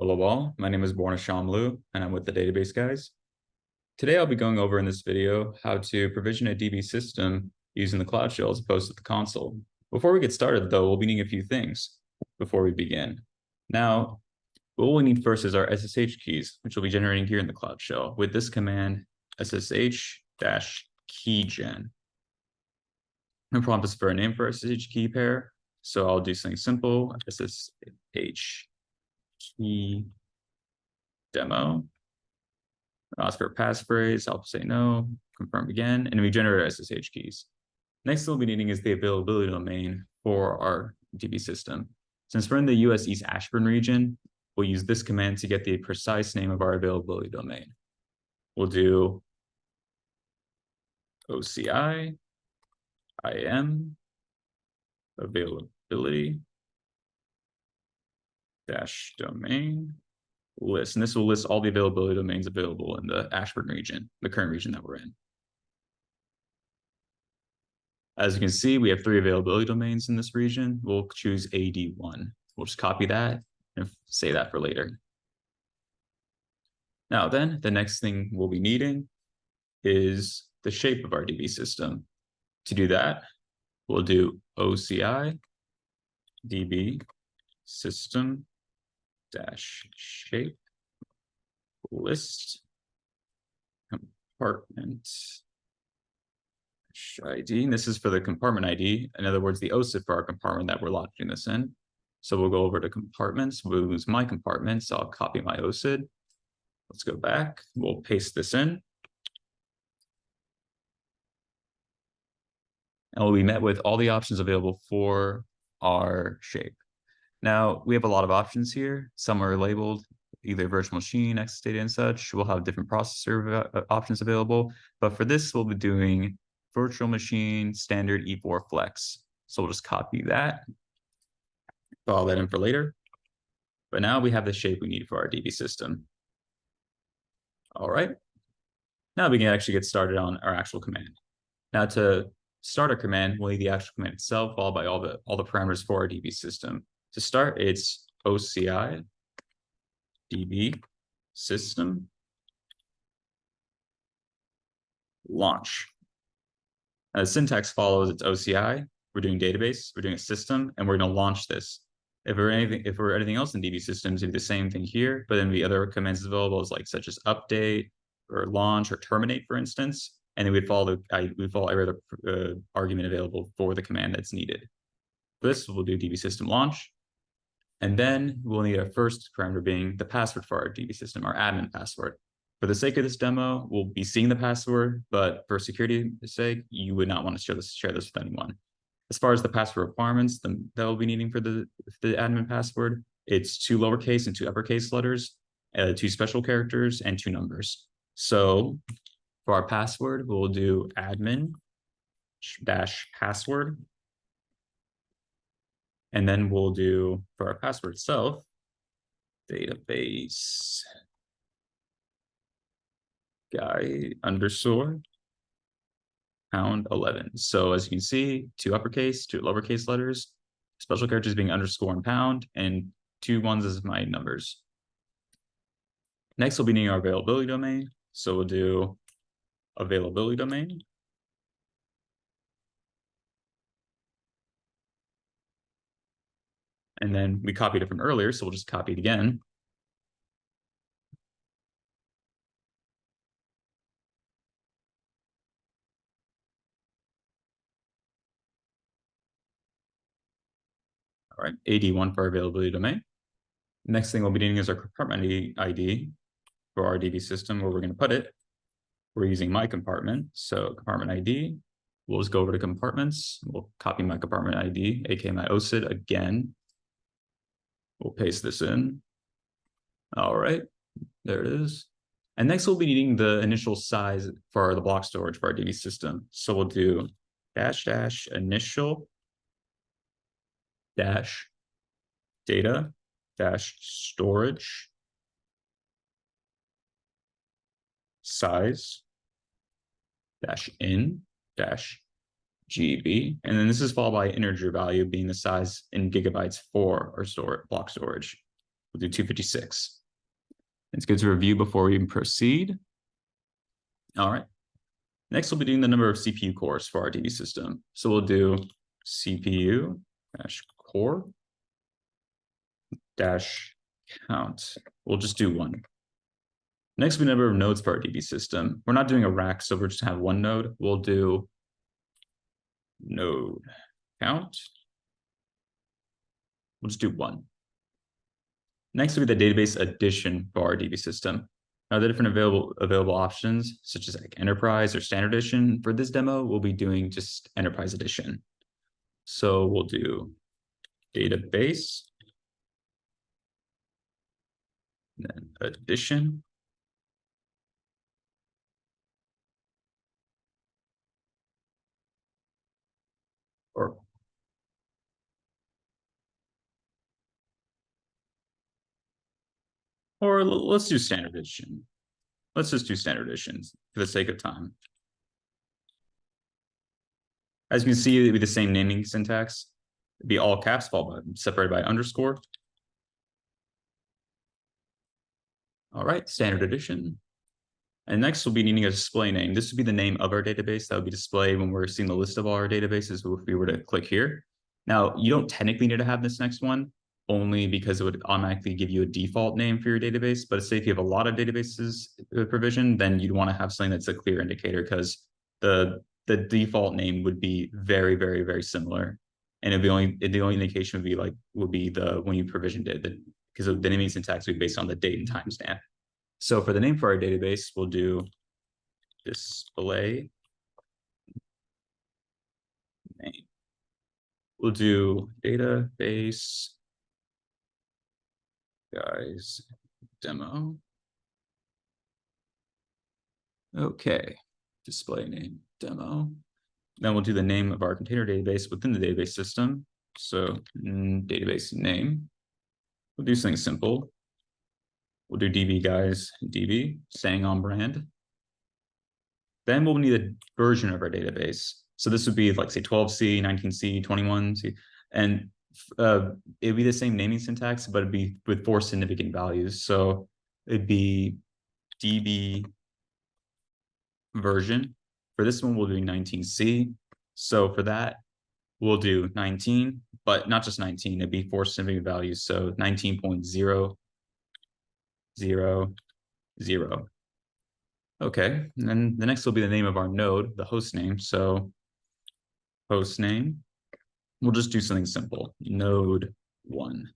Hello all, my name is Borna Shamloo and I'm with the database guys. Today I'll be going over in this video how to provision a DB system using the Cloud Shell as opposed to the console. Before we get started though, we'll be needing a few things before we begin. Now, what we'll need first is our SSH keys, which we'll be generating here in the Cloud Shell with this command ssh-keygen. And prompt us for a name for our SSH key pair. So I'll do something simple, SSH key demo. I'll ask for a passphrase. I'll say no, confirm again, and we generate our SSH keys. Next, we'll be needing is the availability domain for our DB system. Since we're in the US East Ashburn region, we'll use this command to get the precise name of our availability domain. We'll do OCI IM availability dash domain list, and this will list all the availability domains available in the Ashburn region, the current region that we're in. As you can see, we have 3 availability domains in this region. We'll choose AD1. We'll just copy that and say that for later. Now then, the next thing we'll be needing is the shape of our DB system. To do that, we'll do OCI DB system dash shape list compartment ID. And this is for the compartment ID. In other words, the OSIF for our compartment that we're locking this in. So we'll go over to compartments. We'll use my compartment. So I'll copy my OSID. Let's go back. We'll paste this in. And we'll be met with all the options available for our shape. Now, we have a lot of options here. Some are labeled either virtual machine, access data, and such. We'll have different processor options available. But for this, we'll be doing virtual machine standard E4 flex. So we'll just copy that, file that in for later. But now we have the shape we need for our DB system. All right. Now we can actually get started on our actual command. Now to start a command, we'll need the actual command itself, followed by all the parameters for our DB system. To start, it's OCI DB system launch. Now, the syntax follows, it's OCI. We're doing database, we're doing a system, and we're going to launch this. If we're anything else in DB systems, we do the same thing here, but then the other commands available is like such as update or launch or terminate, for instance. And then we'd follow every other argument available for the command that's needed. For this, we'll do DB system launch. And then we'll need our first parameter being the password for our DB system, our admin password. For the sake of this demo, we'll be seeing the password, but for security's sake, you would not want to share this with anyone. As far as the password requirements that we'll be needing for the admin password, it's 2 lowercase and 2 uppercase letters, 2 special characters, and 2 numbers. So for our password, we'll do admin-password. And then we'll do, for our password itself, database guy _ pound 11. So as you can see, 2 uppercase, 2 lowercase letters, special characters being underscore and pound, and 2 ones as my numbers. Next, we'll be needing our availability domain. So we'll do availability domain. And then we copied it from earlier, so we'll just copy it again. All right, AD1 for our availability domain. Next thing we'll be needing is our compartment ID for our DB system, where we're going to put it. We're using my compartment, so compartment ID. We'll just go over to compartments. We'll copy my compartment ID, aka my OSID again. We'll paste this in. All right, there it is. And next we'll be needing the initial size for the block storage for our DB system. So we'll do -- initial data storage size -in GB, and then this is followed by integer value being the size in gigabytes for our block storage. We'll do 256. It's good to review before we even proceed. All right. Next, we'll be doing the number of CPU cores for our DB system. So we'll do CPU dash core dash count. We'll just do 1. Next, we number of nodes for our DB system. We're not doing a rack, so we're just have 1 node. We'll do node count. We'll just do 1. Next will be the database addition for our DB system. Now, the different available options, such as like enterprise or standard edition, for this demo, we'll be doing just enterprise edition. So we'll do database, then addition. Or let's do standard edition. Let's just do standard editions for the sake of time. As you can see, it'd be the same naming syntax. It'd be all caps, followed by separated by underscore. All right, standard edition. And next we'll be needing a display name. This would be the name of our database that would be displayed when we're seeing the list of all our databases if we were to click here. Now, you don't technically need to have this next one, only because it would automatically give you a default name for your database. But say if you have a lot of databases provisioned, then you'd want to have something that's a clear indicator, because the default name would be very, very, very similar. And the only indication would be the when you provisioned it, because the naming syntax would be based on the date and timestamp. So for the name for our database, we'll do display name. We'll do database guys demo. Okay, display name demo. Then we'll do the name of our container database within the database system. So database name. We'll do something simple. We'll do DB guys, DB, staying on brand. Then we'll need a version of our database. So this would be like, say, 12C, 19C, 21C. And it'd be the same naming syntax, but it'd be with 4 significant values. So it'd be DB version. For this one, we'll do 19C. So for that, we'll do 19, but not just 19. It'd be 4 significant values. So 19.000. Okay, and then the next will be the name of our node, the host name. So host name, we'll just do something simple, node 1.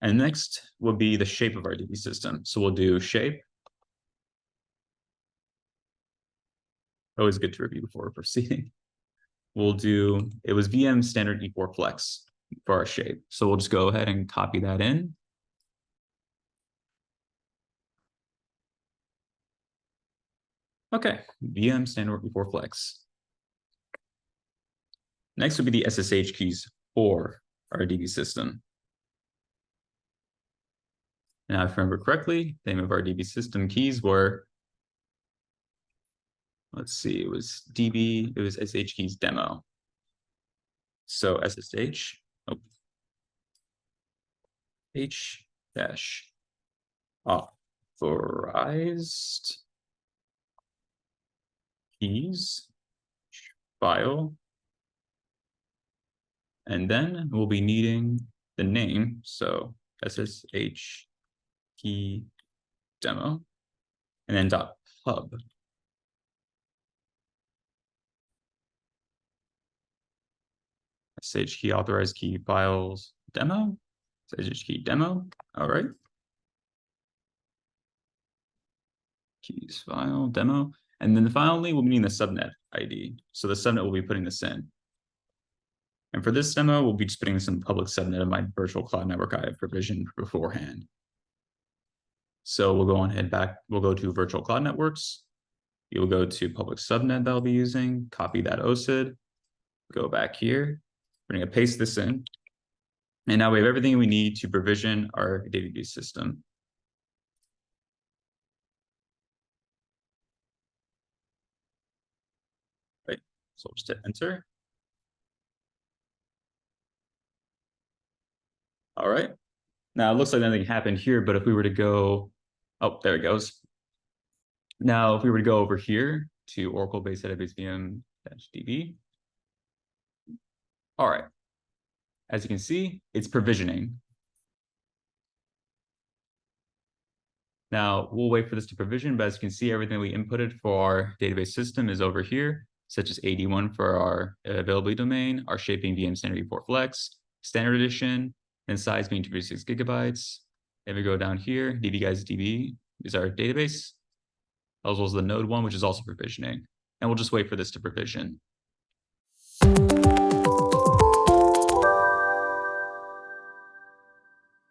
And next will be the shape of our DB system. So we'll do shape. Always good to review before proceeding. We'll do, it was VM standard E4 flex for our shape. So we'll just go ahead and copy that in. Okay, VM standard E4 flex. Next would be the SSH keys for our DB system. Now, if I remember correctly, the name of our DB system keys were, let's see, it was SSH keys demo. So SSH, H dash authorized keys file. And then we'll be needing the name. So SSH key demo, and then .pub. SSH key authorized key files demo, SSH key demo. All right. Keys file demo. And then finally, we'll be needing the subnet ID. So the subnet will be putting this in. And for this demo, we'll be just putting this in the public subnet of my virtual cloud network I have provisioned beforehand. So we'll go ahead back, we'll go to virtual cloud networks. You'll go to public subnet that I'll be using, copy that OCID, go back here. We're gonna paste this in. And now we have everything we need to provision our database system. Right, so we'll just hit enter. All right, Now it looks like nothing happened here, but if we were to go, oh, there it goes. Now, if we were to go over here to Oracle-based database VM-DB, all right. As you can see, it's provisioning. Now, we'll wait for this to provision, but as you can see, everything we inputted for our database system is over here, such as AD1 for our availability domain, our shape being VM standard report flex, standard edition, and size being 256 gigabytes. Then we go down here, DB guys DB is our database, as well as the node one, which is also provisioning. And we'll just wait for this to provision.